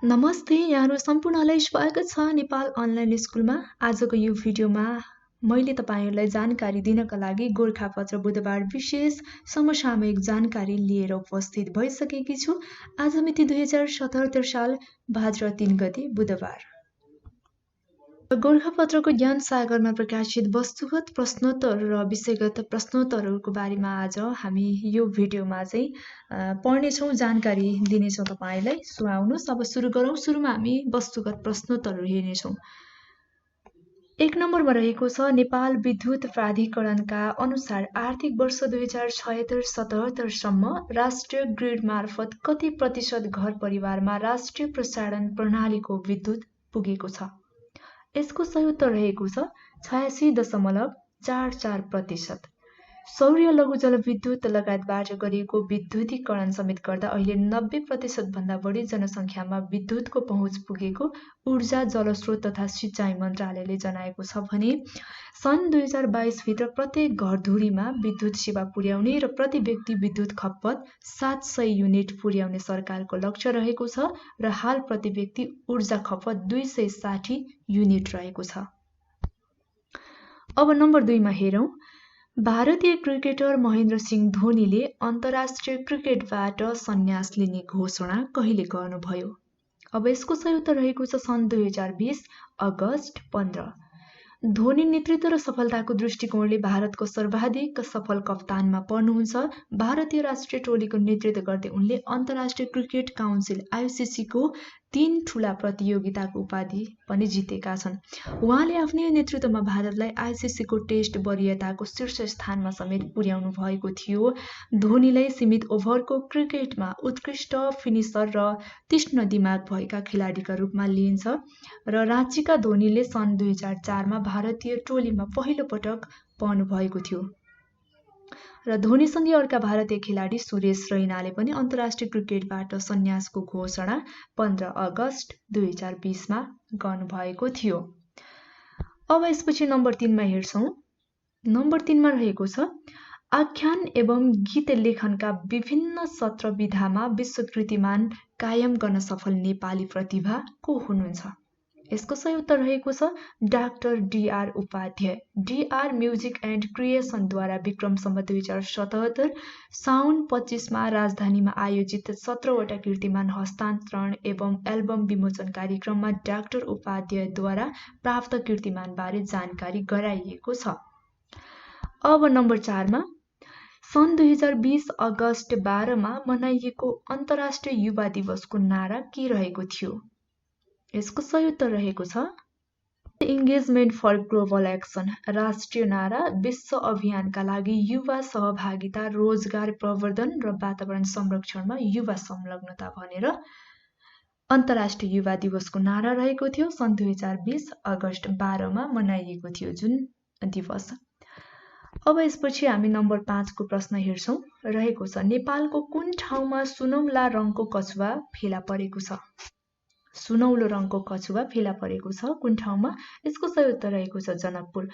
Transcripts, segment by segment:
नमस्ते, यहाँहरू सम्पूर्णलाई स्वागत छ नेपाल अनलाइन स्कुलमा। आजको यो भिडियोमा मैले तपाईहरुलाई जानकारी दिनका लागि गोरखापत्र बुधबार विशेष समसामयिक जानकारी लिएर उपस्थित भइसकेकी छु। आज मिति 2077 साल भाद्र 3 गते बुधबार। गोरखापत्रको ज्ञान सागरमा प्रकाशित वस्तुगत प्रश्नोत्तर र विषयगत प्रश्नोत्तरहरूको बारेमा आज हामी यो भिडियोमा चाहिँ पढ्नेछौँ, जानकारी दिनेछौँ तपाईलाई। सो आउनुहोस् अब सुरु गरौँ। सुरुमा हामी वस्तुगत प्रश्नोत्तरहरू हेर्नेछौँ। 1 नम्बरमा रहेको छ नेपाल विद्युत प्राधिकरणका अनुसार आर्थिक वर्ष 2076-77 सम्म राष्ट्रिय ग्रिड मार्फत कति प्रतिशत घर परिवारमा राष्ट्रिय प्रसारण प्रणालीको विद्युत पुगेको छ? यसको सही उत्तर रहेको छ 86.44%। सौर्य लघु जलविद्युत लगायतबाट गरिएको विद्युतीकरण समेत गर्दा अहिले 90% भन्दा बढी जनसङ्ख्यामा विद्युतको पहुँच पुगेको ऊर्जा जलस्रोत तथा सिंचाइ मन्त्रालयले जनाएको छ भने सन् 2022 भित्र प्रत्येक घरधुरीमा विद्युत सेवा पुर्याउने र प्रति व्यक्ति विद्युत खपत 700 युनिट पुर्याउने सरकारको लक्ष्य रहेको छ र हाल प्रति व्यक्ति ऊर्जा खपत 260 युनिट रहेको छ। अब नम्बर 2 मा हेरौँ। भारतीय क्रिकेटर महेन्द्र सिंह धोनीले अन्तर्राष्ट्रिय क्रिकेटबाट सन्यास लिने घोषणा कहिले गर्नुभयो? अब यसको सही उत्तर रहेको छ सन् 2020 अगस्त 15। धोनी नेतृत्व र सफलताको दृष्टिकोणले भारतको सर्वाधिक सफल कप्तानमा पर्नुहुन्छ। भारतीय राष्ट्रिय टोलीको नेतृत्व गर्दै उनले अन्तर्राष्ट्रिय क्रिकेट काउन्सिल ICC को 3 ठूला प्रतियोगिताको उपाधि पनि जितेका छन्। उहाँले आफ्नै नेतृत्वमा भारतलाई ICC को टेस्ट वरियताको शीर्ष स्थानमा समेत पुर्याउनु भएको थियो। धोनीलाई सीमित ओभरको क्रिकेटमा उत्कृष्ट फिनिशर र तीक्ष्ण दिमाग भएका खेलाडीका रूपमा लिइन्छ र राँचीका धोनीले सन् 2004 मा भारतीय टोलीमा पहिलो पटक पर्नु भएको थियो र धोनीसँगै अर्का भारतीय खेलाडी सुरेश रैनाले पनि अन्तर्राष्ट्रिय क्रिकेटबाट सन्यासको घोषणा 15 अगस्त 2020 मा गर्नुभएको थियो। अब यसपछि नम्बर 3 मा हेर्छौँ। नम्बर 3 मा रहेको छ आख्यान एवं गीत लेखनका विभिन्न सत्र विधामा विश्व कीर्तिमान कायम गर्न सफल नेपाली प्रतिभा को हुनुहुन्छ? यसको सही उत्तर रहेको छ doctor DR Upadhyay. DR music and क्रिएसनद्वारा विक्रम सम्वत 2077 साउन 25 मा राजधानीमा आयोजित 17वटा कीर्तिमान हस्तान्तरण एवं एल्बम विमोचन कार्यक्रममा डाक्टर उपाध्यायद्वारा प्राप्त कीर्तिमान बारे जानकारी गराइएको छ। अब नम्बर 4 मा सन् 2020 अगस्त 12 मा मनाइएको अन्तर्राष्ट्रिय युवा दिवसको नारा के रहेको थियो? यसको सही उत्तर रहेको छ इन्गेजमेन्ट फर ग्लोबल एक्सन। राष्ट्रिय नारा विश्व अभियानका लागि युवा सहभागिता, रोजगार प्रवर्धन र वातावरण संरक्षणमा युवा संलग्नता भनेर अन्तर्राष्ट्रिय युवा दिवसको नारा रहेको थियो। सन् 2020 अगस्त 12 मा मनाइएको थियो जुन दिवस। अब यसपछि हामी नम्बर 5 को प्रश्न हेर्छौँ। रहेको छ नेपालको कुन ठाउँमा सुनौला रङको कछुवा फेला परेको छ? सुनौलो रङको कछुवा फेला परेको छ कुन ठाउँमा? यसको सही उत्तर रहेको छ जनकपुर।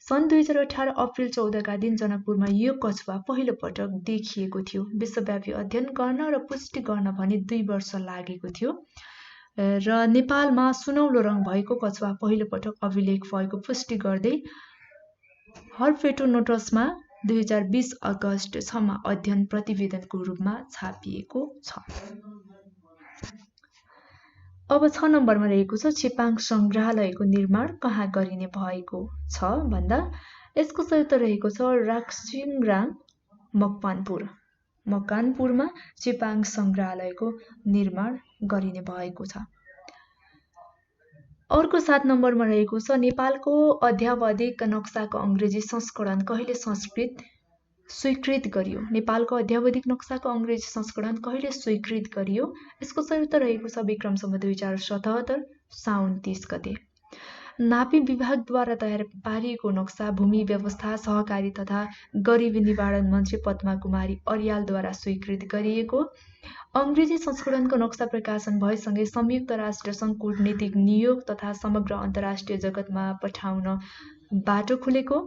सन् 2018 अप्रिल 14 का दिन जनकपुरमा यो कछुवा पहिलो पटक देखिएको थियो। विश्वव्यापी अध्ययन गर्न र पुष्टि गर्न भने 2 वर्ष लागेको थियो र नेपालमा सुनौलो रङ भएको कछुवा पहिलो पटक अभिलेख भएको पुष्टि गर्दै हर्फेटोनोटसमा 2020 अगस्त 6 मा अध्ययन प्रतिवेदनको रूपमा छापिएको छ। अब 6 नम्बरमा रहेको छ चेपाङ संग्रहालयको निर्माण कहाँ गरिने भएको छ भन्दा यसको सही उत्तर रहेको छ राक्सिङराङ मकवानपुरमा चेपाङ संग्रहालयको निर्माण गरिने भएको छ। अर्को 7 नम्बरमा रहेको छ नेपालको अध्यावधिक नक्साको अङ्ग्रेजी संस्करण कहिले स्वीकृत गरियो? नेपालको अध्यावधिक नक्साको अङ्ग्रेजी संस्करण कहिले स्वीकृत गरियो? यसको सही उत्तर रहेको छ विक्रम सम्वत 2077 साउन 30 गते। नापी विभागद्वारा तयार पारिएको नक्सा भूमि व्यवस्था, सहकारी तथा गरिबी निवारण मन्त्री पद्मा कुमारी अर्यालद्वारा स्वीकृत गरिएको अङ्ग्रेजी संस्करणको नक्सा प्रकाशन भएसँगै संयुक्त राष्ट्र सङ्घ कूटनीतिक नियोग तथा समग्र अन्तर्राष्ट्रिय जगतमा पठाउन बाटो खुलेको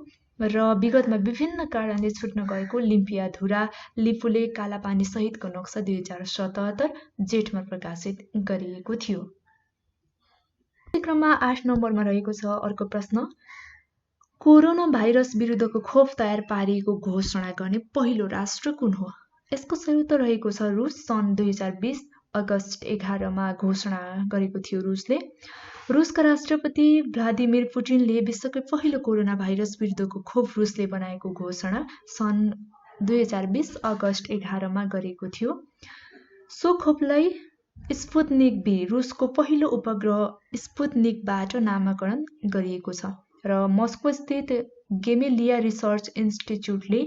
र विगतमा विभिन्न कारणले छुट्न गएको लिम्पिया धुरा लिपुले कालापानी सहितको नक्सा 2077 जेठमा प्रकाशित गरिएको थियो। क्रममा 8 नम्बरमा रहेको छ अर्को प्रश्न, कोरोना भाइरस विरुद्धको खोप तयार पारिएको घोषणा गर्ने पहिलो राष्ट्र कुन हो? यसको सही उत्तर रहेको छ रुस। सन् 2020 अगस्त 11 मा घोषणा गरेको थियो रुसले। रुसका राष्ट्रपति भ्लादिमिर पुटिनले विश्वकै पहिलो कोरोना भाइरस विरुद्धको खोप रुसले बनाएको घोषणा सन् 2020 अगस्त 11 मा गरेको थियो। सो खोपलाई स्पुत्निक भी, रुसको पहिलो उपग्रह स्पुत्निकबाट नामाकरण गरिएको छ र मस्को स्थित गेमेलिया रिसर्च इन्स्टिच्युटले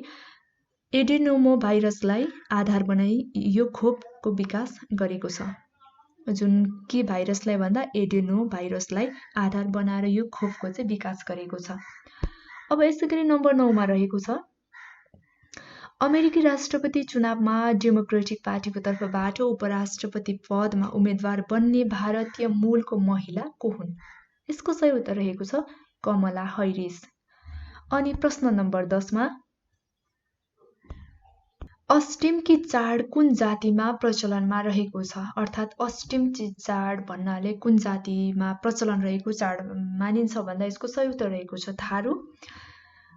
एडेनोमो भाइरसलाई आधार बनाई यो खोपको विकास गरेको छ। जुन के भाइरसलाई भन्दा एडेनो भाइरसलाई आधार बनाएर यो खोपको चाहिँ विकास गरेको छ। अब यसै गरी नम्बर 9 मा रहेको छ, अमेरिकी राष्ट्रपति चुनावमा डेमोक्रेटिक पार्टीको तर्फबाट उपराष्ट्रपति पदमा उम्मेदवार बन्ने भारतीय मूलको महिला को हुन्? यसको सही उत्तर रहेको छ कमला हैरिस। अनि प्रश्न नम्बर 10 मा, अष्टमी चाड कुन जातिमा प्रचलनमा रहेको छ? अर्थात् अष्टमी चाड भन्नाले कुन जातिमा प्रचलन रहेको चाड मानिन्छ भन्दा यसको सही उत्तर रहेको छ थारू।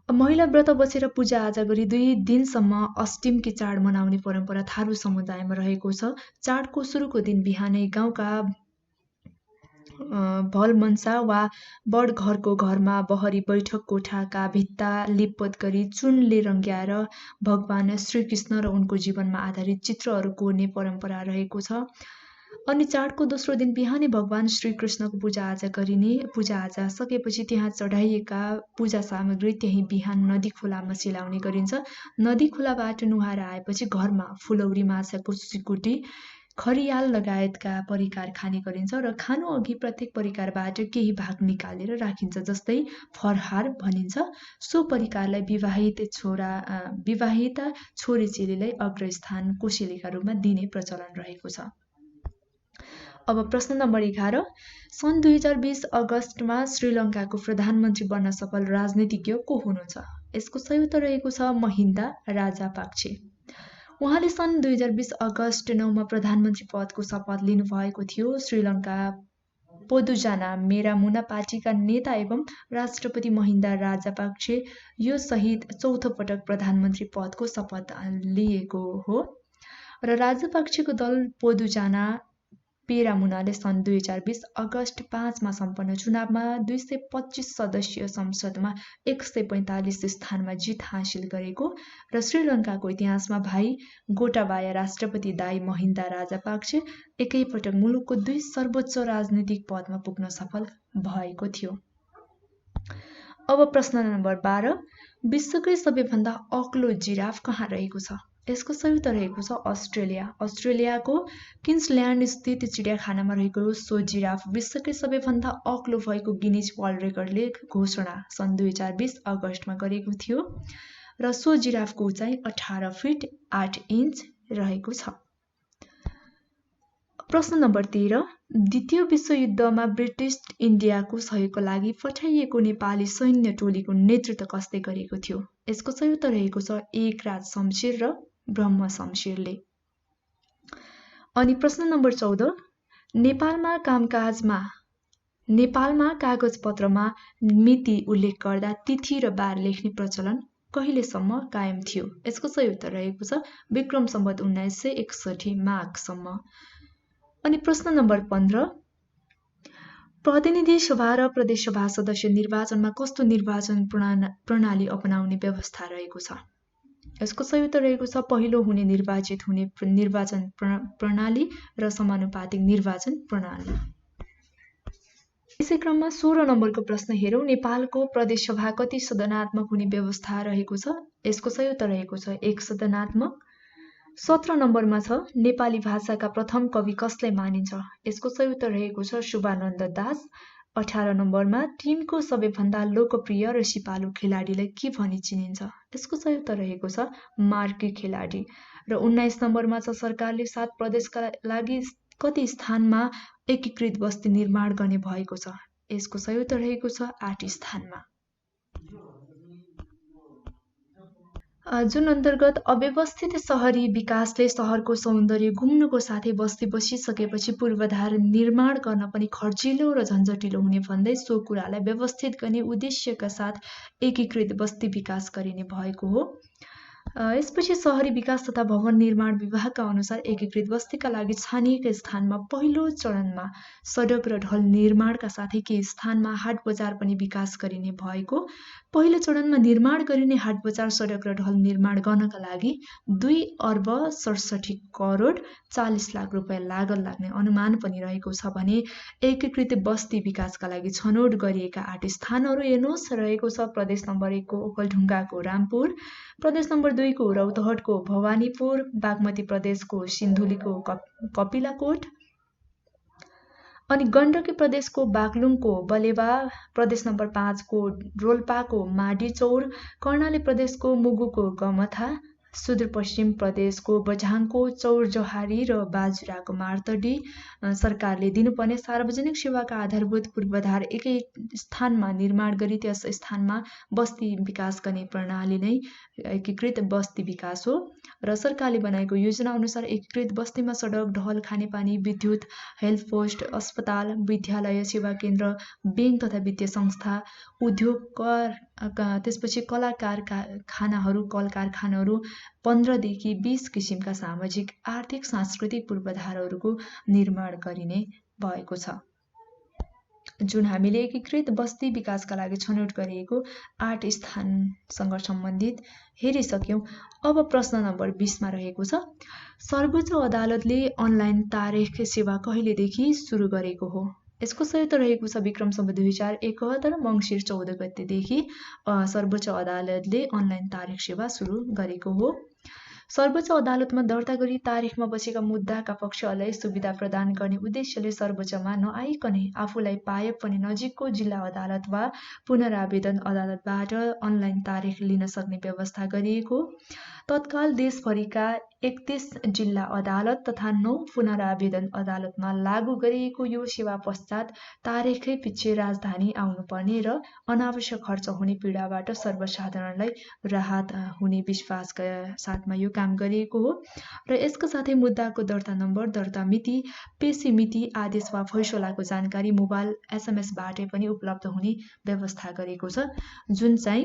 महिला व्रत बसेर पूजाआजा गरी 2 दिनसम्म अष्टमी चाड मनाउने परम्परा थारू समुदायमा रहेको छ। चाडको सुरुको दिन बिहानै गाउँका भलमन्सा वा बड घरको घरमा बहरी बैठक कोठाका भित्ता लिपपोत गरी चुनले रङ्ग्याएर भगवान श्रीकृष्ण र उनको जीवनमा आधारित चित्रहरू कोर्ने परम्परा रहेको छ। अनि चाडको दोस्रो दिन बिहानै भगवान श्रीकृष्णको पूजाआजा गरिने, पूजाआजा सकेपछि त्यहाँ चढाइएका पूजा सामग्री त्यही बिहान नदी खोलामा सिलाउने गरिन्छ। नदी खोलाबाट नुहाएर आएपछि घरमा फुलौरी, माछाको सिकुटी, खरियाल लगायतका परिकार खाने गरिन्छ र खानु अघि प्रत्येक परिकारबाट केही भाग निकालेर राखिन्छ, जस्तै फरहार भनिन्छ। सो परिकारलाई विवाहिता छोरीचेलीलाई अग्रस्थान कोसेलीका रूपमा दिने प्रचलन रहेको छ। अब प्रश्न नम्बर 11, सन् 2020 अगस्तमा श्रीलङ्काको प्रधानमन्त्री बन्न सफल राजनीतिज्ञ को हुनुहुन्छ? यसको सही उत्तर रहेको छ महिन्दा राजापाक्से। उहाँले सन् 2020 अगस्त 9 मा प्रधानमन्त्री पदको शपथ लिनुभएको थियो। श्रीलङ्का पोदुजाना मेरामुना पार्टीका नेता एवं राष्ट्रपति महिन्दा राजापाक्से यो सहित चौथो पटक प्रधानमन्त्री पदको शपथ लिएको हो र राजापाक्सेको दल पोदुजाना पेरामुनाले सन् 2020 अगस्त 5 मा सम्पन्न चुनावमा 225 सदस्यीय संसदमा 145 स्थानमा जित हासिल गरेको र श्रीलङ्काको इतिहासमा भाइ गोटाबाया राष्ट्रपति दाइ महिन्दा राजापाक्से एकैपटक मुलुकको 2 सर्वोच्च राजनीतिक पदमा पुग्न सफल भएको थियो। अब प्रश्न नम्बर 12, विश्वकै सबैभन्दा अग्लो जिराफ कहाँ रहेको छ? यसको सही उत्तर रहेको छ अस्ट्रेलिया। अस्ट्रेलियाको क्विन्सल्यान्ड स्थित चिडियाखानामा रहेको सो जिराफ विश्वकै सबैभन्दा अग्लो भएको गिनिज वर्ल्ड रेकर्डले घोषणा सन् 2020 अगस्तमा गरेको थियो र सो जिराफको उचाइ 18 फिट 8 इन्च रहेको छ। प्रश्न नम्बर 13, द्वितीय विश्वयुद्धमा ब्रिटिस इन्डियाको सहयोगको लागि पठाइएको नेपाली सैन्य टोलीको नेतृत्व कसले गरेको थियो? यसको सही उत्तर रहेको छ एकराज शमशेर र ब्रह्म शमशेरले। अनि प्रश्न नम्बर 14, नेपालमा कागजपत्रमा मिति उल्लेख गर्दा तिथि र बार लेख्ने प्रचलन कहिलेसम्म कायम थियो? यसको सही उत्तर रहेको छ विक्रम सम्वत 1961 माघसम्म। अनि प्रश्न नम्बर 15, प्रतिनिधि सभा र प्रदेश सभा सदस्य निर्वाचनमा कस्तो निर्वाचन प्रणाली अपनाउने व्यवस्था रहेको छ? यसको सही उत्तर रहेको छ पहिलो हुने निर्वाचित हुने निर्वाचन प्रणाली र समानुपातिक निर्वाचन प्रणाली। यसै क्रममा 16 नम्बरको प्रश्न हेरौँ, नेपालको प्रदेश सभा कति सदनात्मक हुने व्यवस्था रहेको छ? यसको सही उत्तर रहेको छ 1 सदनात्मक। 17 नम्बरमा छ नेपाली भाषाका प्रथम कवि कसलाई मानिन्छ? यसको सही उत्तर रहेको छ शुभानन्द दास। 18 नम्बरमा टिमको सबैभन्दा लोकप्रिय र सिपालु खेलाडीलाई के भनी चिनिन्छ? यसको सही उत्तर रहेको छ मार्की खेलाडी। र 19 नम्बरमा छ सरकारले 7 प्रदेशका लागि कति स्थानमा एकीकृत बस्ती निर्माण गर्ने भएको छ? यसको सही उत्तर रहेको छ 8 स्थानमा। जुन अन्तर्गत अव्यवस्थित सहरी विकासले सहरको सौन्दर्य गुम्नुको साथै बस्ती बसिसकेपछि पूर्वाधार निर्माण गर्न पनि खर्चिलो र झन्झटिलो हुने भन्दै सो कुरालाई व्यवस्थित गर्ने उद्देश्यका साथ एकीकृत बस्ती विकास गरिने भएको हो। यसपछि शहरी विकास तथा भवन निर्माण विभागका अनुसार एकीकृत बस्तीका लागि छानिएका स्थानमा पहिलो चरणमा सडक र ढल निर्माणका साथै केही स्थानमा हाट बजार पनि विकास गरिने भएको। पहिलो चरणमा निर्माण गरिने हाट बजार सडक र ढल निर्माण गर्नका लागि 2,67 करोड 40 लाख रुपियाँ लागत लाग्ने अनुमान पनि रहेको छ भने एकीकृत बस्ती विकासका लागि छनौट गरिएका 8 स्थानहरू हेर्नुहोस् रहेको छ। प्रदेश नम्बर 1 को ओखलढुङ्गाको रामपुर, प्रदेश नम्बर 2 को रौतहटको भवानीपुर, बागमती प्रदेशको सिन्धुलीको कपिलाकोट, अनि गण्डकी प्रदेशको बागलुङको बलेवा, प्रदेश नम्बर 5 को रोल्पाको माडीचौर, कर्णाली प्रदेशको मुगुको गमथा, सुदूरपश्चिम प्रदेशको बझाङको चौरजोहारी र बाजुराको मार्तडी। सरकारले दिनुपर्ने सार्वजनिक सेवाका आधारभूत पूर्वाधार एकै स्थानमा निर्माण गरी त्यस स्थानमा बस्ती विकास गर्ने प्रणाली नै एकीकृत बस्ती विकास हो र सरकारले बनाएको योजना अनुसार एकीकृत बस्तीमा सडक, ढल, खानेपानी, विद्युत, हेल्थ पोस्ट, अस्पताल, विद्यालय, सेवा केन्द्र, बैंक तथा वित्तीय संस्था, उद्योग, त्यसपछि कल कारखानाहरू 15 देखि 20 किसिमका सामाजिक, आर्थिक, सांस्कृतिक पूर्वाधारहरूको निर्माण गरिने भएको छ। जुन हामीले एकीकृत बस्ती विकासका लागि छनौट गरिएको 8 स्थानसँग सम्बन्धित हेरिसक्यौं। अब प्रश्न नम्बर 20 मा रहेको छ, सर्वोच्च अदालतले अनलाइन तारिख सेवा कहिलेदेखि सुरु गरेको हो? यसको सही उत्तर रहेको छ विक्रम सम्वत 2071 मङ्सिर 14 गतेदेखि सर्वोच्च अदालतले अनलाइन तारिख सेवा सुरु गरेको हो। सर्वोच्च अदालतमा दर्ता गरी तारिखमा बसेका मुद्दाका पक्षहरूलाई सुविधा प्रदान गर्ने उद्देश्यले सर्वोच्चमा नआइकनै आफूलाई पाए पनि नजिकको जिल्ला अदालत वा पुनरावेदन अदालतबाट अनलाइन तारिख लिन सक्ने व्यवस्था गरिएको। तत्काल देशभरिका 31 जिल्ला अदालत तथा 9 पुनरावेदन अदालतमा लागू गरिएको यो सेवा पश्चात तारिखै पछि राजधानी आउनुपर्ने र अनावश्यक खर्च हुने पीडाबाट सर्वसाधारणलाई राहत हुने विश्वासका साथमा यो काम गरिएको हो र यसका साथै मुद्दाको दर्ता नम्बर, दर्ता मिति, पेशी मिति, आदेश वा फैसलाको जानकारी मोबाइल SMS-बाटै पनि उपलब्ध हुने व्यवस्था गरेको छ। जुन चाहिँ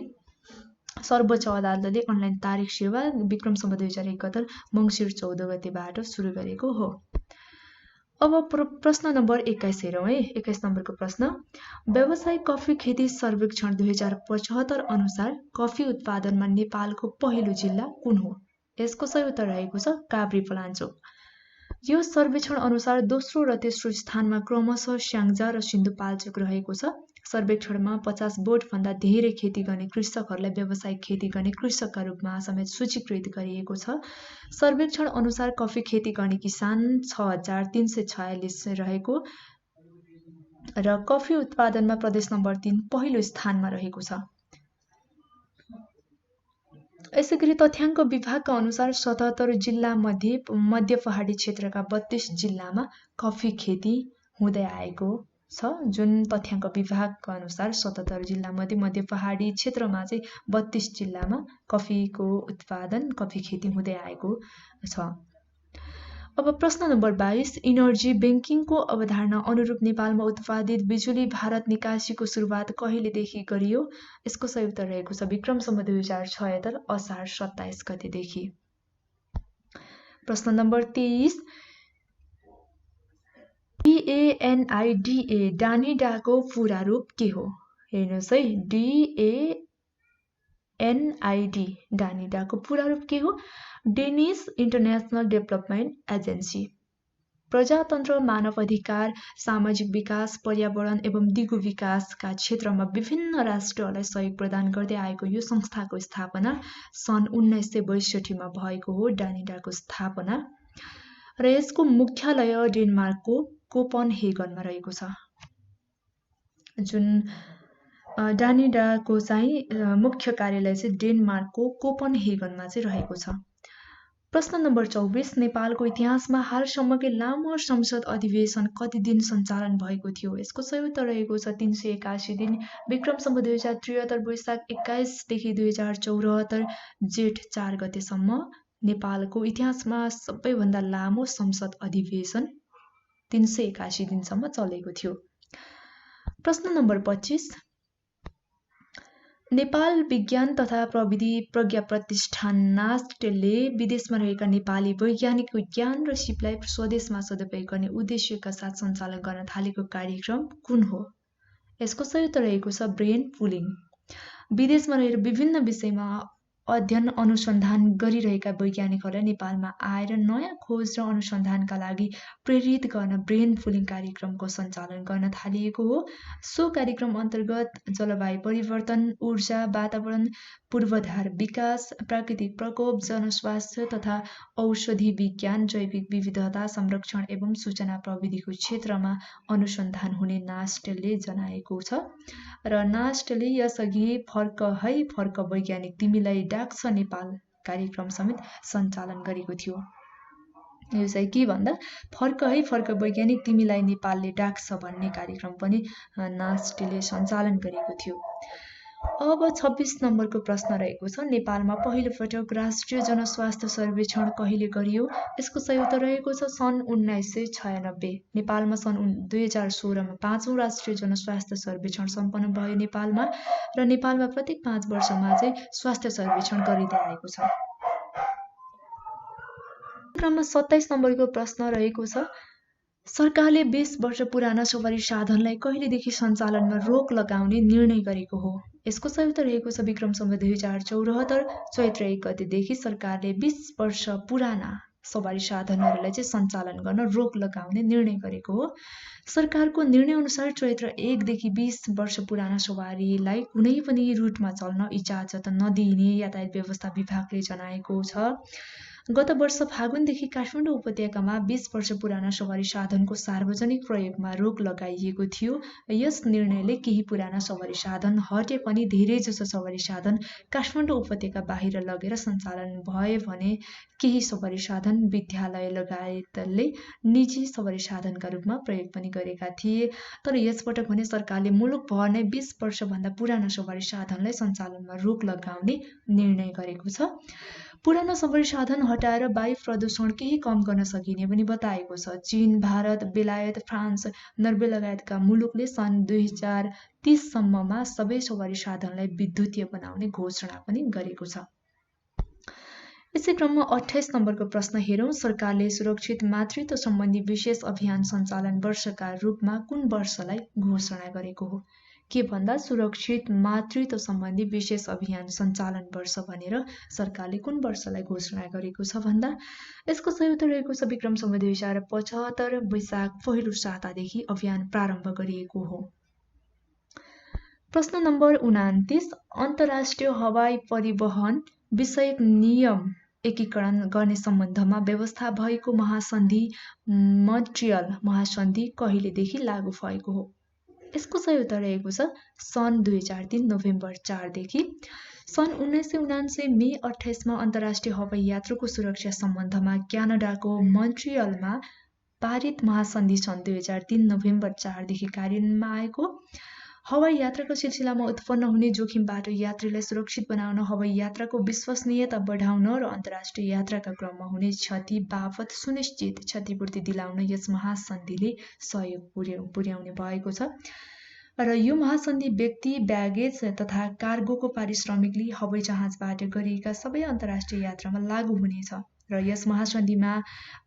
सर्वोच्च अदालतले अनलाइन तारिख सेवा विक्रम सम्वत 2071 मङ्सिर 14 गतेबाट सुरु गरेको हो। अब प्रश्न नम्बर 21 हेरौँ है। 21 नम्बरको प्रश्न, व्यावसायिक कफी खेती सर्वेक्षण 2075 अनुसार कफी उत्पादनमा नेपालको पहिलो जिल्ला कुन हो? यसको सही उत्तर रहेको छ काभ्रेपलाञ्चोक। यो सर्वेक्षण अनुसार दोस्रो र तेस्रो स्थानमा क्रमशः स्याङ्जा र सिन्धुपाल्चोक रहेको छ। सर्वेक्षणमा 50 बोटभन्दा धेरै खेती गर्ने कृषकहरूलाई व्यावसायिक खेती गर्ने कृषकका रूपमा समेत सूचीकृत गरिएको छ। सर्वेक्षण अनुसार कफी खेती गर्ने किसान 6,346 रहेको र कफी उत्पादनमा प्रदेश नम्बर 3 पहिलो स्थानमा रहेको छ। यसैगरी तथ्याङ्क विभागका अनुसार 77 जिल्ला मध्ये मध्य पहाडी क्षेत्रका 32 जिल्लामा कफी खेती हुँदै आएको छ। जुन तथ्याङ्क विभागका अनुसार 77 जिल्ला मध्ये मध्य पहाडी क्षेत्रमा चाहिँ 32 जिल्लामा कफीको उत्पादन, कफी खेती हुँदै आएको छ। अब प्रश्न नम्बर 22, इनर्जी बैंकिङको अवधारणा अनुरूप नेपालमा उत्पादित बिजुली भारत निकासीको सुरुवात कहिलेदेखि गरियो? यसको सही उत्तर रहेको छ विक्रम सम्वत 2076 असार 27 गतेदेखि। प्रश्न नम्बर 23, DANIDA डानिडाको पूरा रूप के हो? हेर्नुहोस् है, DANID डानिडाको पूरा रूप के हो? Danish international development agency. प्रजातन्त्र, मानव अधिकार, सामाजिक विकास, पर्यावरण एवं दिगो विकासका क्षेत्रमा विभिन्न राष्ट्रहरूलाई सहयोग प्रदान गर्दै आएको यो संस्थाको स्थापना सन् 1962 मा भएको हो। डानिडाको स्थापना र यसको मुख्यालय डेनमार्कको कोपनहेगनमा रहेको छ। जुन डानिडाको चाहिँ मुख्य कार्यालय चाहिँ डेनमार्कको कोपनहेगनमा चाहिँ रहेको छ। प्रश्न नम्बर 24 नेपालको इतिहासमा हालसम्मकै लामो संसद अधिवेशन कति दिन सञ्चालन भएको थियो? यसको सही उत्तर रहेको छ 381 दिन। विक्रम सम्वत 2073 वैशाख 21 देखि 2074 जेठ 4 गतेसम्म नेपालको इतिहासमा सबैभन्दा लामो संसद अधिवेशन 381 दिनसम्म चलेको थियो। प्रश्न नम्बर 25 नेपाल विज्ञान तथा प्रविधि प्रज्ञा प्रतिष्ठान नास्टेले विदेशमा रहेका नेपाली वैज्ञानिक विज्ञान र सिपलाई स्वदेशमा सदुपयोग गर्ने उद्देश्यका साथ सञ्चालन गर्न थालेको कार्यक्रम कुन हो? यसको सही उत्तर रहेको छ ब्रेन पुलिङ। विदेशमा रहेर विभिन्न विषयमा अध्ययन अनुसन्धान गरिरहेका वैज्ञानिकहरूलाई नेपालमा आएर नयाँ खोज र अनुसन्धानका लागि प्रेरित गर्न ब्रेन पुलिङ कार्यक्रमको सञ्चालन गर्न थालिएको हो। सो कार्यक्रम अन्तर्गत जलवायु परिवर्तन, ऊर्जा, वातावरण पूर्वाधार विकास, प्राकृतिक प्रकोप, जनस्वास्थ्य तथा औषधि विज्ञान, जैविक विविधता संरक्षण एवं सूचना प्रविधिको क्षेत्रमा अनुसन्धान हुने नास्टेलले जनाएको छ। र नास्टेलले यसअघि फर्क वैज्ञानिक तिमीलाई डाक्छ नेपाल कार्यक्रम समेत सञ्चालन गरेको थियो। यो चाहिँ के भन्दा फर्क वैज्ञानिक तिमीलाई नेपालले डाक्छ भन्ने कार्यक्रम पनि नास्टेलले सञ्चालन गरेको थियो। अब 26 नम्बरको प्रश्न रहेको छ नेपालमा पहिलो पटक राष्ट्रिय जनस्वास्थ्य सर्वेक्षण कहिले गरियो? यसको सही उत्तर रहेको छ सन् 1996। नेपालमा सन् 2016मा 5औं राष्ट्रिय जनस्वास्थ्य सर्वेक्षण सम्पन्न भयो नेपालमा, र नेपालमा प्रत्येक 5 वर्षमा चाहिँ स्वास्थ्य सर्वेक्षण गरिँदै आएको छ। क्रममा 27 नम्बरको प्रश्न रहेको छ सरकारले 20 वर्ष पुराना सवारी साधनलाई कहिलेदेखि सञ्चालनमा रोक लगाउने निर्णय गरेको हो? यसको सही उत्तर रहेको छ विक्रम सम्वत 2074 चैत्र 1 गतेदेखि सरकारले 20 वर्ष पुराना सवारी साधनहरूलाई चाहिँ सञ्चालन गर्न रोक लगाउने निर्णय गरेको हो। सरकारको निर्णय अनुसार चैत्र 1 देखि 20 वर्ष पुराना सवारीलाई कुनै पनि रुटमा चल्न इजाजत नदिने यातायात व्यवस्था विभागले जनाएको छ। गत वर्ष फागुनदेखि काठमाडौँ उपत्यकामा 20 वर्ष पुराना सवारी साधनको सार्वजनिक प्रयोगमा रोक लगाइएको थियो। यस निर्णयले केही पुराना सवारी साधन हटे पनि धेरैजसो सवारी साधन काठमाडौँ उपत्यका बाहिर लगेर सञ्चालन भए भने केही सवारी साधन विद्यालय लगायतले निजी सवारी साधनका रूपमा प्रयोग पनि गरेका थिए। तर यसपटक भने सरकारले मुलुकभर नै 20 वर्षभन्दा पुराना सवारी साधनलाई सञ्चालनमा रोक लगाउने निर्णय गरेको छ। पुराना सवारी साधन हटाएर वायु प्रदूषण केही कम गर्न सकिने पनि बताएको छ। चीन, भारत, बेलायत, फ्रान्स, नर्वे लगायतका मुलुकले सन् 2030 सम्ममा सबै सवारी साधनलाई विद्युतीय बनाउने घोषणा पनि गरेको छ। यसै क्रममा 28 नम्बरको प्रश्न हेरौँ। सरकारले सुरक्षित मातृत्व सम्बन्धी विशेष अभियान सञ्चालन वर्षका रूपमा कुन वर्षलाई घोषणा गरेको हो? के भन्दा सुरक्षित मातृत्व सम्बन्धी विशेष अभियान सञ्चालन वर्ष भनेर सरकारले कुन वर्षलाई घोषणा गरेको छ भन्दा यसको सही उत्तर रहेको छ विक्रम सम्वत 2075 वैशाख पहिलो सातादेखि अभियान प्रारम्भ गरिएको हो। प्रश्न नम्बर 29 अन्तर्राष्ट्रिय हवाई परिवहन विषयक नियम एकीकरण गर्ने सम्बन्धमा व्यवस्था भएको महासन्धि मोन्ट्रियल महासन्धि कहिलेदेखि लागू भएको हो? यसको सही उत्तर रहेको छ सन् 2003 नोभेम्बर 4 देखि। सन् 1979 मे 28 मा अन्तर्राष्ट्रिय हवाई यात्राको सुरक्षा सम्बन्धमा क्यानाडाको मोन्ट्रियलमा पारित महासन्धि सन् 2003 नोभेम्बर 4 देखि कार्यान्वयनमा आएको। हवाई यात्राको सिलसिलामा उत्पन्न हुने जोखिमबाट यात्रीलाई सुरक्षित बनाउन, हवाई यात्राको विश्वसनीयता बढाउन र अन्तर्राष्ट्रिय यात्राका क्रममा हुने क्षति बापत सुनिश्चित क्षतिपूर्ति दिलाउन यस महासन्धिले सहयोग पुर्याउने भएको छ। र यो महासन्धि व्यक्ति, ब्यागेज तथा कार्गोको पारिश्रमिकले हवाई जहाजबाट गरिएका सबै अन्तर्राष्ट्रिय यात्रामा लागू हुनेछ। र यस महासन्धिमा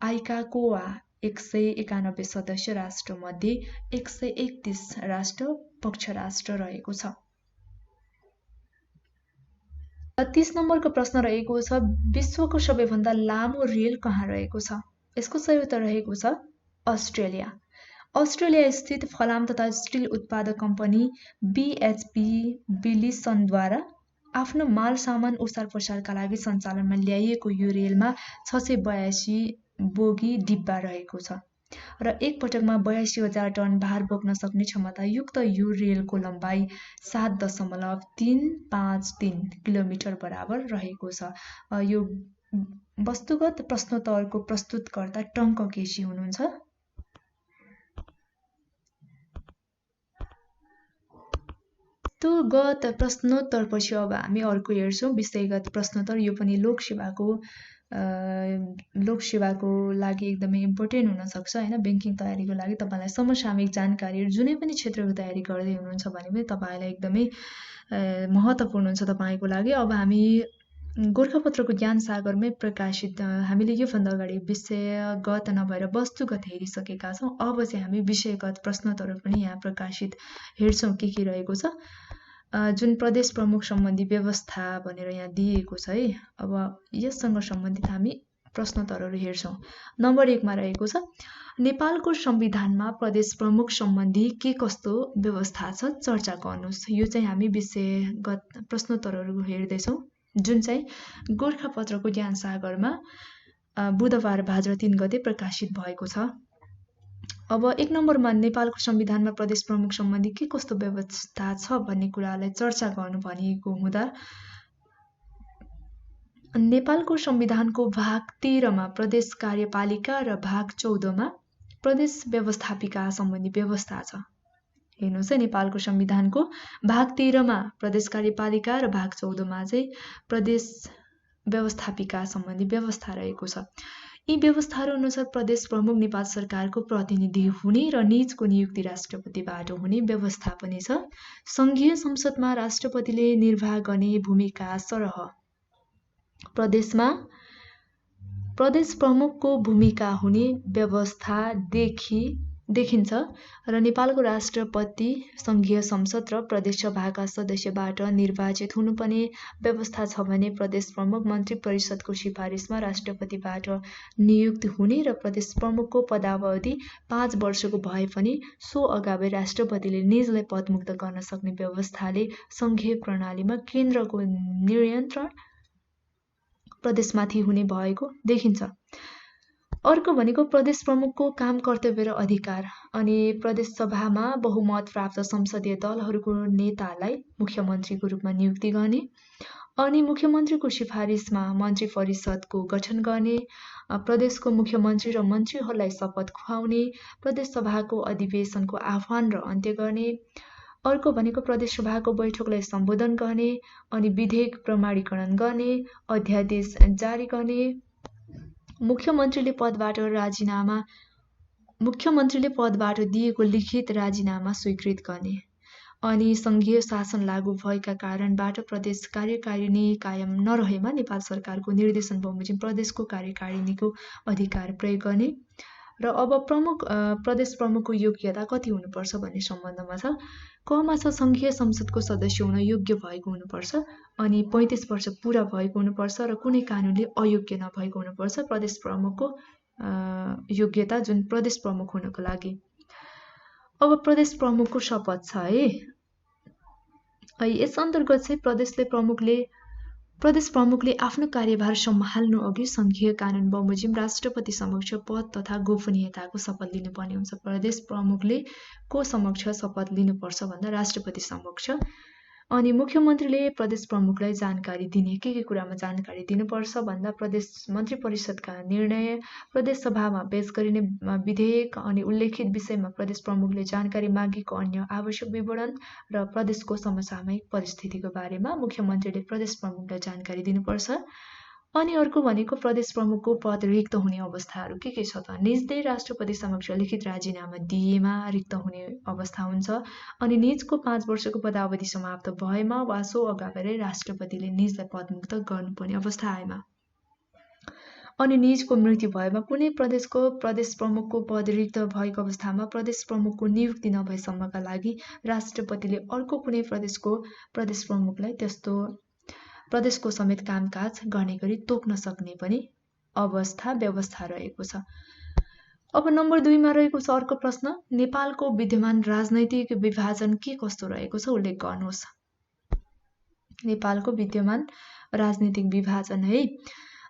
आइकाकोआ 191 सदस्य राष्ट्र मध्ये 131 राष्ट्र पक्ष राष्ट्र रहेको छ। 30 नम्बरको प्रश्न रहेको छ विश्वको सबैभन्दा लामो रेल कहाँ रहेको छ? यसको सही उत्तर रहेको छ अस्ट्रेलिया। अस्ट्रेलिया स्थित फलाम तथा स्टिल उत्पादक कम्पनी BHP बिलिसनद्वारा आफ्नो माल सामान ओसार पसारका लागि सञ्चालनमा ल्याइएको यो रेलमा 682 बोगी डिब्बा रहेको छ र एक पटकमा 82,000 टन भार बोक्न सक्ने क्षमतायुक्त यो रेलको लम्बाइ 7.353 किलोमिटर बराबर रहेको छ। यो वस्तुगत प्रश्नोत्तरको प्रस्तुतकर्ता टङ्क केसी हुनुहुन्छ। वस्तुगत प्रश्नोत्तरपछि अब हामी अर्को हेर्छौँ विषयगत प्रश्नोत्तर। यो पनि लोकसेवाको लागि एकदमै इम्पोर्टेन्ट हुनसक्छ होइन। ब्याङ्किङ तयारीको लागि तपाईँलाई समसामयिक जानकारीहरू जुनै पनि क्षेत्रको तयारी गर्दै हुनुहुन्छ भने पनि तपाईँलाई एकदमै महत्त्वपूर्ण हुन्छ तपाईँको लागि। अब हामी गोरखापत्रको ज्ञान सागरमै प्रकाशित हामीले योभन्दा अगाडि विषयगत नभएर वस्तुगत हेरिसकेका छौँ। अब चाहिँ हामी विषयगत प्रश्नोत्तरहरू पनि यहाँ प्रकाशित हेर्छौँ के रहेको छ। जुन प्रदेश प्रमुख सम्बन्धी व्यवस्था भनेर यहाँ दिएको छ है। अब यससँग सम्बन्धित हामी प्रश्नोत्तरहरू हेर्छौँ। नम्बर 1 मा रहेको छ नेपालको संविधानमा प्रदेश प्रमुख सम्बन्धी के कस्तो व्यवस्था छ चर्चा गर्नुहोस्। यो चाहिँ हामी विषयगत प्रश्नोत्तरहरू हेर्दैछौँ जुन चाहिँ गोरखापत्रको ज्ञान सागरमा बुधबार भाद्र 3 गते प्रकाशित भएको छ। अब 1 नम्बरमा नेपालको संविधानमा प्रदेश प्रमुख सम्बन्धी के कस्तो व्यवस्था छ भन्ने कुरालाई चर्चा गर्नु भनिएको हुँदा नेपालको संविधानको भाग 13 मा प्रदेश कार्यपालिका र भाग 14 मा प्रदेश व्यवस्थापिका सम्बन्धी व्यवस्था छ। हेर्नुहोस् है, नेपालको संविधानको भाग 13 मा प्रदेश कार्यपालिका र भाग 14 मा चाहिँ प्रदेश व्यवस्थापिका सम्बन्धी व्यवस्था रहेको छ। यी व्यवस्थाहरू अनुसार प्रदेश प्रमुख नेपाल सरकारको प्रतिनिधि हुने र निजको नियुक्ति राष्ट्रपतिबाट हुने व्यवस्था पनि छ। संघीय संसदमा राष्ट्रपतिले निर्वाह गर्ने भूमिका सरह प्रदेशमा प्रदेश प्रमुखको भूमिका हुने व्यवस्था देखिन्छ र नेपालको राष्ट्रपति संघीय संसद र प्रदेश सभाका सदस्यबाट निर्वाचित हुनुपर्ने व्यवस्था छ भने प्रदेश प्रमुख मन्त्री परिषदको सिफारिसमा राष्ट्रपतिबाट नियुक्त हुने र प्रदेश प्रमुखको पदावधि 5 वर्षको भए पनि सो अगावै राष्ट्रपतिले निजलाई पदमुक्त गर्न सक्ने व्यवस्थाले संघीय प्रणालीमा केन्द्रको नियन्त्रण प्रदेशमाथि हुने भएको देखिन्छ। अर्को भनेको प्रदेश प्रमुखको काम कर्तव्य र अधिकार अनि प्रदेश सभामा बहुमत प्राप्त संसदीय दलहरूको नेतालाई मुख्यमन्त्रीको रूपमा नियुक्ति गर्ने अनि मुख्यमन्त्रीको सिफारिसमा मन्त्री परिषदको गठन गर्ने, प्रदेशको मुख्यमन्त्री र मन्त्रीहरूलाई शपथ खुवाउने, प्रदेश सभाको अधिवेशनको आह्वान र अन्त्य गर्ने। अर्को भनेको प्रदेश सभाको बैठकलाई सम्बोधन गर्ने अनि विधेयक प्रमाणीकरण गर्ने, अध्यादेश जारी गर्ने, मुख्यमन्त्रीले पदबाट दिएको लिखित राजीनामा स्वीकृत गर्ने अनि संघीय शासन लागू भएका कारणबाट प्रदेश कार्यकारिणी कायम नरहेमा नेपाल सरकारको निर्देशन बमोजिम प्रदेशको कार्यकारिणीको अधिकार प्रयोग गर्ने। र अब प्रदेश प्रमुखको योग्यता कति हुनुपर्छ भन्ने सम्बन्धमा छ। कमा छ संघीय संसदको सदस्य हुन योग्य भएको हुनुपर्छ अनि 35 वर्ष पूरा भएको हुनुपर्छ र कुनै कानुनले अयोग्य नभएको हुनुपर्छ प्रदेश प्रमुखको योग्यता जुन प्रदेश प्रमुख हुनको लागि। अब प्रदेश प्रमुखको शपथ छ है। यस अन्तर्गत चाहिँ प्रदेश प्रमुखले आफ्नो कार्यभार सम्हाल्नु अघि संघीय कानुन बमोजिम राष्ट्रपति समक्ष पद तथा गोपनीयताको शपथ लिनुपर्ने हुन्छ। प्रदेश प्रमुखले को समक्ष शपथ लिनुपर्छ भन्दा राष्ट्रपति समक्ष। अनि मुख्यमन्त्रीले प्रदेश प्रमुखलाई जानकारी दिने के कुरामा जानकारी दिनुपर्छ भन्दा प्रदेश मन्त्री परिषदका निर्णय, प्रदेश सभामा पेश गरिने विधेयक अनि उल्लेखित विषयमा प्रदेश प्रमुखले जानकारी मागेको अन्य आवश्यक विवरण र प्रदेशको समसामयिक परिस्थितिको बारेमा मुख्यमन्त्रीले प्रदेश प्रमुखलाई जानकारी दिनुपर्छ। अनि अर्को भनेको प्रदेश प्रमुखको पद रिक्त हुने अवस्थाहरू के छ त निजले राष्ट्रपति समक्ष लिखित राजीनामा दिएमा रिक्त हुने अवस्था हुन्छ अनि निजको 5 वर्षको पदावधि समाप्त भएमा वा सो अगावै राष्ट्रपतिले निजलाई पदमुक्त गर्नुपर्ने अवस्था आएमा अनि निजको मृत्यु भएमा कुनै प्रदेश प्रमुखको पद रिक्त भएको अवस्थामा प्रदेश प्रमुखको नियुक्ति नभएसम्मका लागि राष्ट्रपतिले अर्को कुनै प्रदेश प्रमुखलाई त्यस्तो प्रदेशको समेत कामकाज गर्ने गरी तोक्न सक्ने पनि व्यवस्था रहेको छ। अब नम्बर 2 मा रहेको छ अर्को प्रश्न, नेपालको विद्यमान राजनैतिक विभाजन के कस्तो रहेको छ उल्लेख गर्नुहोस्। नेपालको विद्यमान राजनीतिक विभाजन है।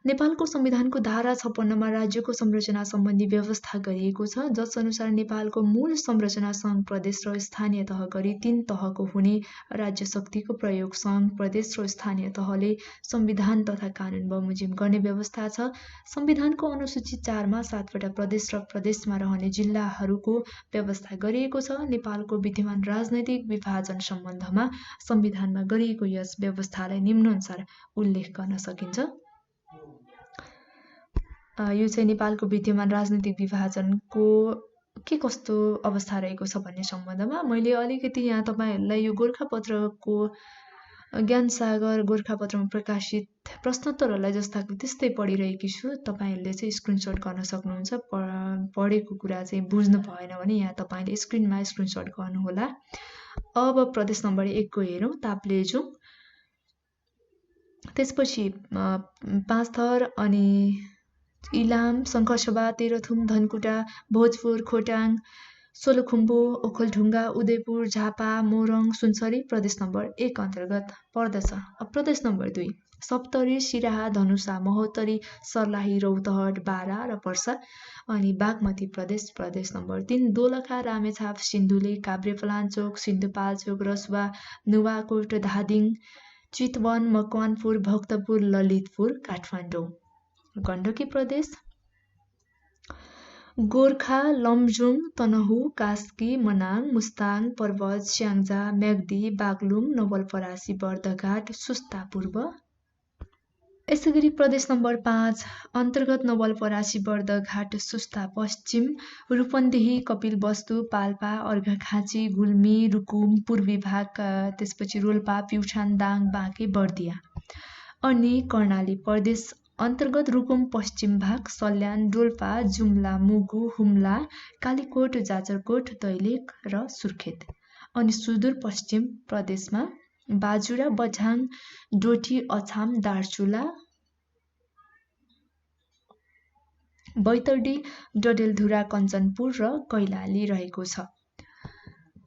नेपालको संविधानको धारा 56 मा राज्यको संरचना सम्बन्धी व्यवस्था गरिएको छ, जसअनुसार नेपालको मूल संरचना सङ्घ प्रदेश र स्थानीय तह गरी 3 तहको हुने राज्य शक्तिको प्रयोग सङ्घ प्रदेश र स्थानीय तहले संविधान तथा कानुन बमोजिम गर्ने व्यवस्था छ। संविधानको अनुसूची 4 मा 7 वटा प्रदेश र प्रदेशमा रहने जिल्लाहरूको व्यवस्था गरिएको छ। नेपालको विद्यमान राजनैतिक विभाजन सम्बन्धमा संविधानमा गरिएको यस व्यवस्थालाई निम्नानुसार उल्लेख गर्न सकिन्छ। यो चाहिँ नेपालको विद्यमान राजनीतिक विभाजनको के कस्तो अवस्था रहेको छ भन्ने सम्बन्धमा मैले अलिकति यहाँ तपाईहरुलाई यो गोरखापत्रको ज्ञानसागर गोरखापत्रमा प्रकाशित प्रश्नोत्तरहरूलाई जस्ताको त्यस्तै पढिरहेकी छु। तपाईहरुले चाहिँ स्क्रिनशट गर्न सक्नुहुन्छ। पढेको कुरा चाहिँ बुझ्नु भएन भने यहाँ तपाईले स्क्रिनमा स्क्रिनशट गर्नुहोला। अब प्रदेश नम्बर 1 को हेरौं, ताप्लेजुङ। त्यसपछि पाँचथर अनि इलाम, शङ्खसभा, तेह्रथुम, धनकुटा, भोजपुर, खोटाङ, सोलुखुम्बु, ओखलढुङ्गा, उदयपुर, झापा, मोरङ, सुनसरी प्रदेश नम्बर 1 अन्तर्गत पर्दछ। प्रदेश नम्बर 2 सप्तरी, सिराहा, धनुषा, महोत्तरी, सर्लाही, रौतहट, बारा र पर्सा। अनि बागमती प्रदेश प्रदेश नम्बर 3 दोलखा, रामेछाप, सिन्धुली, काभ्रेपलाञ्चोक, सिन्धुपाल्चोक, रसुवा, नुवाकोट, धादिङ, चितवन, मकवानपुर, भक्तपुर, ललितपुर, काठमाडौँ। गण्डकी प्रदेश गोर्खा, लमजुङ, तनहु, कास्की, मनाङ, मुस्ताङ, पर्वत, स्याङ्जा, म्याग्दी, बागलुङ, नवलपरासी, बर्दघाट, सुस्ता पूर्व। यसैगरी प्रदेश नम्बर 5 अन्तर्गत नवलपरासी, बर्दघाट, सुस्ता पश्चिम, रूपन्देही, कपिलवस्तु, पाल्पा, अर्घाखाँची, गुल्मी, रुकुम, पूर्वी भाग, त्यसपछि रोल्पा, प्युठान, दाङ, बाँके, बर्दिया। अनि कर्णाली प्रदेश अन्तर्गत रुकुम, पश्चिम भाग, सल्यान, डोल्पा, जुम्ला, मुगु, हुम्ला, कालीकोट, जाजरकोट, दैलेख र सुर्खेत। अनि सुदूरपश्चिम प्रदेशमा बाजुरा, बझाङ, डोटी, अछाम, दार्चुला, बैतडी, डडेलधुरा, कञ्चनपुर र कैलाली रहेको छ।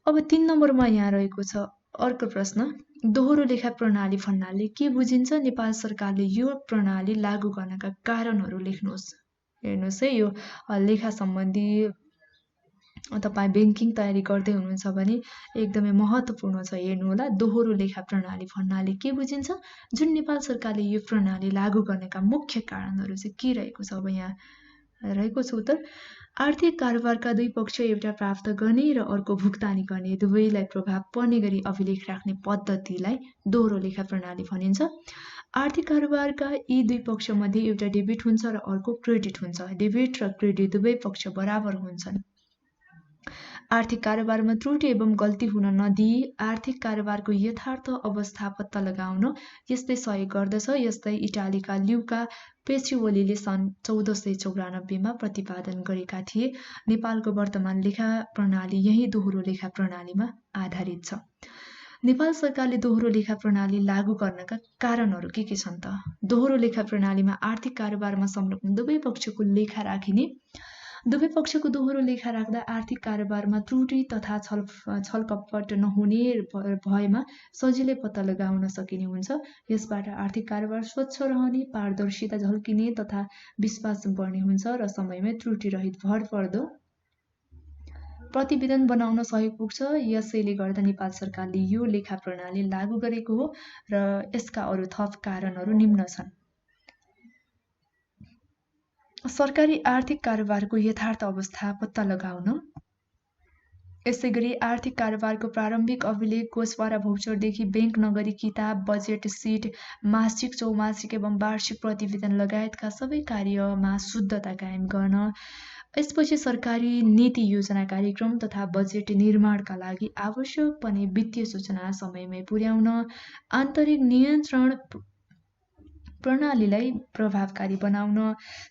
अब 3 नम्बरमा यहाँ रहेको छ अर्को प्रश्न, दोहोरो लेखा प्रणाली भन्नाले के बुझिन्छ? नेपाल सरकारले यो प्रणाली लागू गर्नका कारणहरू लेख्नुहोस्। हेर्नुहोस् है, यो लेखा सम्बन्धी तपाई बैंकिङ तयारी गर्दै हुनुहुन्छ भने एकदमै महत्त्वपूर्ण छ, हेर्नु होला। दोहोरो लेखा प्रणाली भन्नाले के बुझिन्छ? जुन नेपाल सरकारले यो प्रणाली लागू गर्नका मुख्य कारणहरू चाहिँ के रहेको छ? अब यहाँ रहेको छ उत्तर, आर्थिक कारोबारका दुई पक्ष एउटा प्राप्त गर्ने र अर्को भुक्तानी गर्ने दुवैलाई प्रभाव पर्ने गरी अभिलेख राख्ने पद्धतिलाई दोहोरो लेखा प्रणाली भनिन्छ। आर्थिक कारोबारका यी दुई पक्ष मध्ये एउटा डेबिट हुन्छ र अर्को क्रेडिट हुन्छ। डेबिट र क्रेडिट दुवै पक्ष बराबर हुन्छन्। आर्थिक कारोबारमा त्रुटि एवं गल्ती हुन नदिई आर्थिक कारोबारको यथार्थ अवस्था पत्ता लगाउन यसले सहयोग गर्दछ। यस्तै इटालीका ल्युका पेचिओलीले सन् 1494 मा प्रतिपादन गरेका थिए। नेपालको वर्तमान लेखा प्रणाली यही दोहोरो लेखा प्रणालीमा आधारित छ। नेपाल सरकारले दोहोरो लेखा प्रणाली लागू गर्नका कारणहरू के छन् त? दोहोरो लेखा प्रणालीमा आर्थिक कारोबारमा संलग्न दुवै पक्षको लेखा राखिने। दुवै पक्षको दोहोरो लेखा राख्दा आर्थिक कारोबारमा त्रुटि तथा छलकपट नहुने भएमा सजिलै पत्ता लगाउन सकिने हुन्छ। यसबाट आर्थिक कारोबार स्वच्छ रहने, पारदर्शिता झल्किने तथा विश्वास बढ्ने हुन्छ र समयमै त्रुटि रहित भरपर्दो प्रतिवेदन बनाउन सहयोग पुग्छ। यसैले गर्दा नेपाल सरकारले यो लेखा प्रणाली लागू गरेको हो र यसका अरू थप कारणहरू निम्न छन्। सरकारी आर्थिक कारोबारको यथार्थ अवस्था पत्ता लगाउन, यसैगरी आर्थिक कारोबारको प्रारम्भिक अभिलेख, कोषवारा भौचरदेखि बैंक नगरी किताब, बजेट सिट, मासिक, चौमासिक एवं वार्षिक प्रतिवेदन लगायतका सबै कार्यमा शुद्धता कायम गर्न, यसपछि सरकारी नीति योजना कार्यक्रम तथा बजेट निर्माणका लागि आवश्यक पर्ने वित्तीय सूचना समयमै पुर्याउन, आन्तरिक नियन्त्रण प्रणालीलाई प्रभावकारी बनाउन,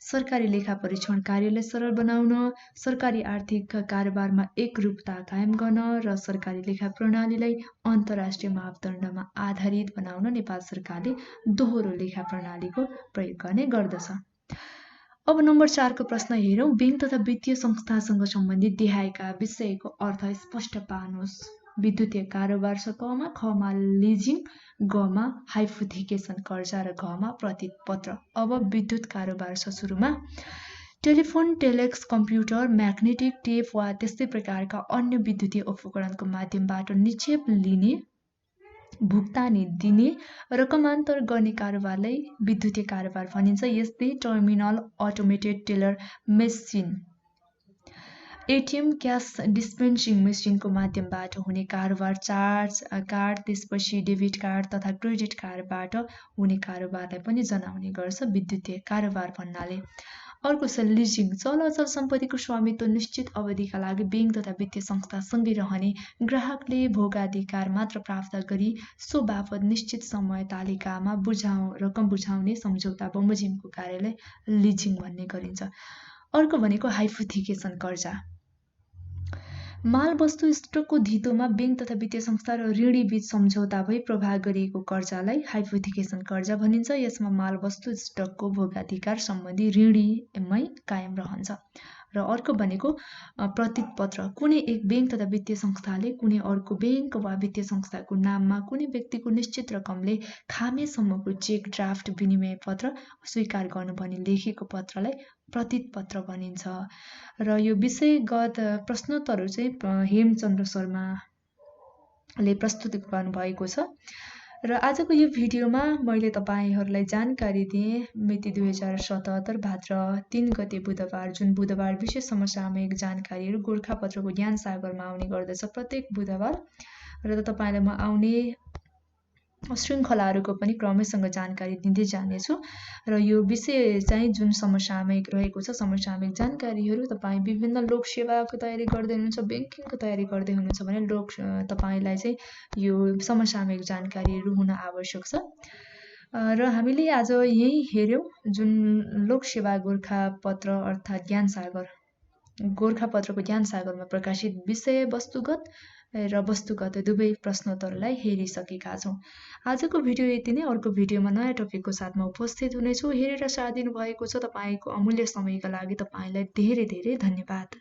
सरकारी लेखा परीक्षण कार्यलाई सरल बनाउन, सरकारी आर्थिक कारोबारमा एकरूपता कायम गर्न र सरकारी लेखा प्रणालीलाई अन्तर्राष्ट्रिय मापदण्डमा आधारित बनाउन नेपाल सरकारले दोहोरो लेखा प्रणालीको प्रयोग गर्ने गर्दछ। अब नम्बर 4 को प्रश्न हेरौं, बैंक तथा वित्तीय संस्थासँग सम्बन्धित देहायका विषयको अर्थ स्पष्ट पार्नुहोस्। विद्युतीय कारोबार छ कमा, खमा लिजिङ, गमा हाइपोथेकेसन कर्जा र घमा प्रतिपत्र। अब विद्युत कारोबार छ सुरुमा telephone, telex, computer, magnetic tape वा त्यस्तै प्रकारका अन्य विद्युतीय उपकरणको माध्यमबाट निक्षेप लिने, भुक्तानी दिने, रकमान्तर गर्ने कारोबारलाई विद्युतीय कारोबार भनिन्छ। यस्तै terminal, automated teller machine, ATM, cash dispensing मेसिनको माध्यमबाट हुने कारोबार, चार्ज कार्ड, त्यसपछि डेबिट कार्ड तथा क्रेडिट कार्डबाट हुने कारोबारलाई पनि जनाउने गर्छ विद्युतीय कारोबार भन्नाले। अर्को छ लिजिङ, चल अचल सम्पत्तिको स्वामित्व निश्चित अवधिका लागि बैंक तथा वित्तीय संस्थासँगै रहने, ग्राहकले भोगाधिकार मात्र प्राप्त गरी सो बापत निश्चित समय तालिकामा रकम बुझाउने सम्झौता बमोजिमको कार्यलाई लिजिङ भन्ने गरिन्छ। अर्को भनेको हाइपोथेकेसन कर्जा, माल वस्तु स्टकको धितोमा बैंक तथा वित्तीय संस्था र ऋणी बीच सम्झौता भई प्रवाह गरिएको कर्जालाई हाइपोथेकेसन कर्जा भनिन्छ। यसमा माल वस्तु स्टकको भोगाधिकार सम्बन्धी ऋणीमै कायम रहन्छ। र अर्को भनेको प्रतिपत्र, कुनै एक बैंक तथा वित्तीय संस्थाले कुनै अर्को बैंक वा वित्तीय संस्थाको नाममा कुनै व्यक्तिको निश्चित रकमले खामेसम्मको चेक, ड्राफ्ट, विनिमय पत्र स्वीकार गर्नु भनी लेखेको पत्रलाई प्रतिपत्र भनिन्छ। र यो विषयगत प्रश्नोत्तरहरू चाहिँ हेमचन्द्र शर्माले प्रस्तुत गर्नुभएको छ। र आजको यो भिडियोमा मैले तपाईहरुलाई जानकारी दिएँ मिति 2077 भाद्र 3 गते बुधबार, जुन बुधबार विशेष समसामयिक जानकारीहरू गोरखापत्रको ज्ञान सागरमा आउने गर्दछ प्रत्येक बुधबार। र तपाईलाई म आउने श्रृङ्खलाहरूको पनि क्रमैसँग जानकारी दिँदै जानेछु। र यो विषय चाहिँ जुन समसामयिक रहेको छ, समसामयिक जानकारीहरू तपाईँ विभिन्न लोक सेवाको तयारी गर्दै हुनुहुन्छ, बैंकिङको तयारी गर्दै हुनुहुन्छ भने तपाईलाई चाहिँ यो समसामयिक जानकारीहरू हुन आवश्यक छ। र हामीले आज यही हेर्यौं जुन लोक सेवा गोरखापत्र अर्थात् ज्ञान सागर, गोरखापत्रको ज्ञान सागरमा प्रकाशित विषय वस्तुगत र वस्तुगत दुवै प्रश्नोत्तरलाई हेरिसकेका छौं। आजको भिडियो यति नै। अर्को भिडियोमा नयाँ टपिकको साथमा उपस्थित हुनेछु। हेरेर साथ दिनु भएको छ तपाईको अमूल्य समयका लागि तपाईलाई धेरै धेरै धन्यवाद।